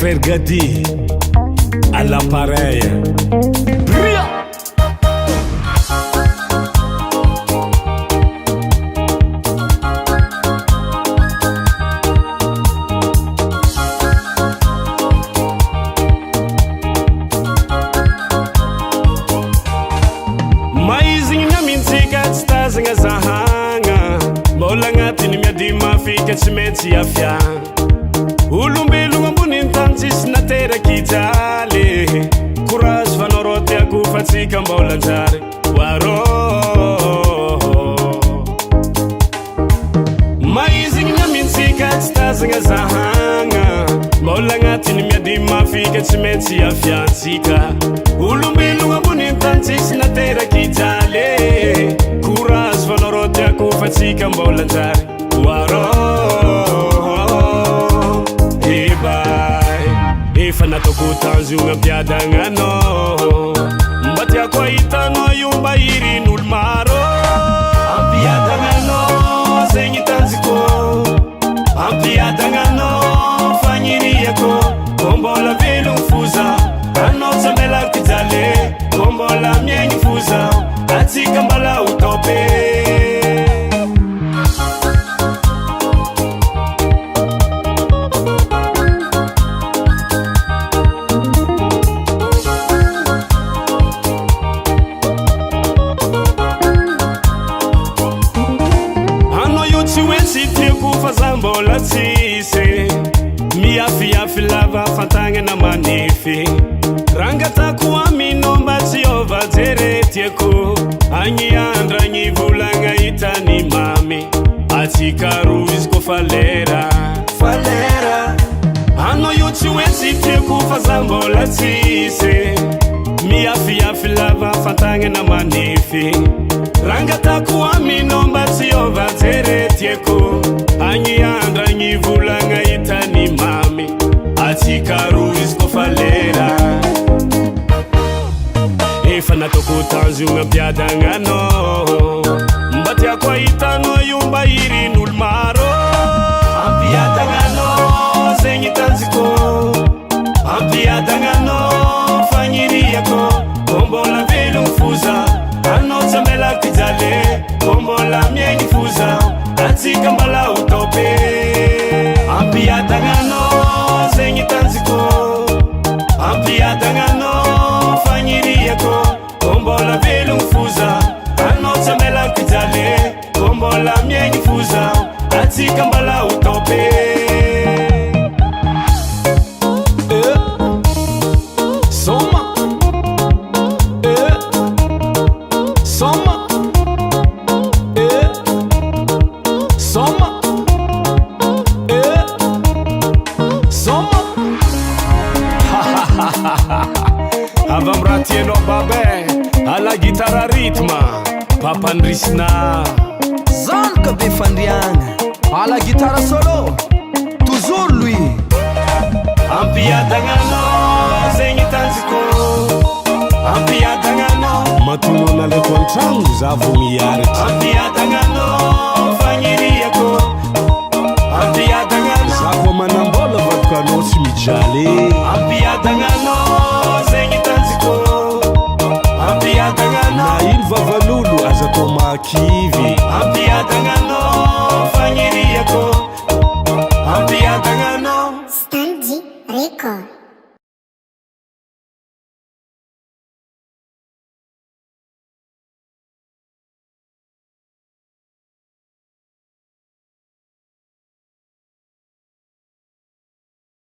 frère GHADI à l'appareil. Zanga zahanga mbola ngatini miadi mafika chimenzi afya ulumbelu ambuni ntanzis na tera kitale courage vanorote akufatika mbola njare waro maizi nyaminzika zanga zahanga mbola ngatini miadi mafika chimenzi afya zika ulumbelu ambuni ntanzis na tera kitale courage vanorote akufatika mbola njare waro efa natokotanzy Hampiadagna Anao mba tiako ahitano iomba irin'olo maro Hampiadagna Anao zegny tanjiko Hampiadagna Anao fagniriako ko mbola velogny foza anao tsy ambelako jale ko mbola miaigny foza atsika mbala ho taobe mbola tsise miafiafy lava fantagna na manify rangatako aminomba Jehova jeretiako agny andro agny volagna hitany mamy atsika roa izy ko falera anao io tsy hoe tsy tiako fa za mbola tsise miafiafy lava fantagna na manify rangatako aminomba Jehova jeretiako agny andro agny volagna hitany mamy atsika roa izy ko falera efa nataoko tanjo Hampiadagna Anao mba tiako ahitano iomba irin'olo maro Hampiadagna Anao zegny tanjiko Hampiadagna Anao fagniriako ko mbola velogny foza anao tsy ambelako jale ko mbola miaigny foza atsika mbala ho taobe Hampiadagna Anao zegny tanjiko Hampiadagna Anao fagniriako ko mbola velogny foza anao tsy ambelako jale ko mbola miaigny foza atsika mbala ho taobe avamratianao babe ala gitara rythme papandrisina zany ka be fandriagna ala gitara solo toujours lui Hampiadagna Anao zegny tanjiko Hampiadagna Anao matonona leko antragno za vo miaritry Hampiadagna Anao fagniriako Hampiadagna Anao za vo manambola vatoko anao tsy mijaly Hampiadagna Anao zegny tanjiko Hampiadagna Anao na ino vavan'olo aza atao makivy Hampiadagna Anao fagniriako Hampiadagna Anao Record.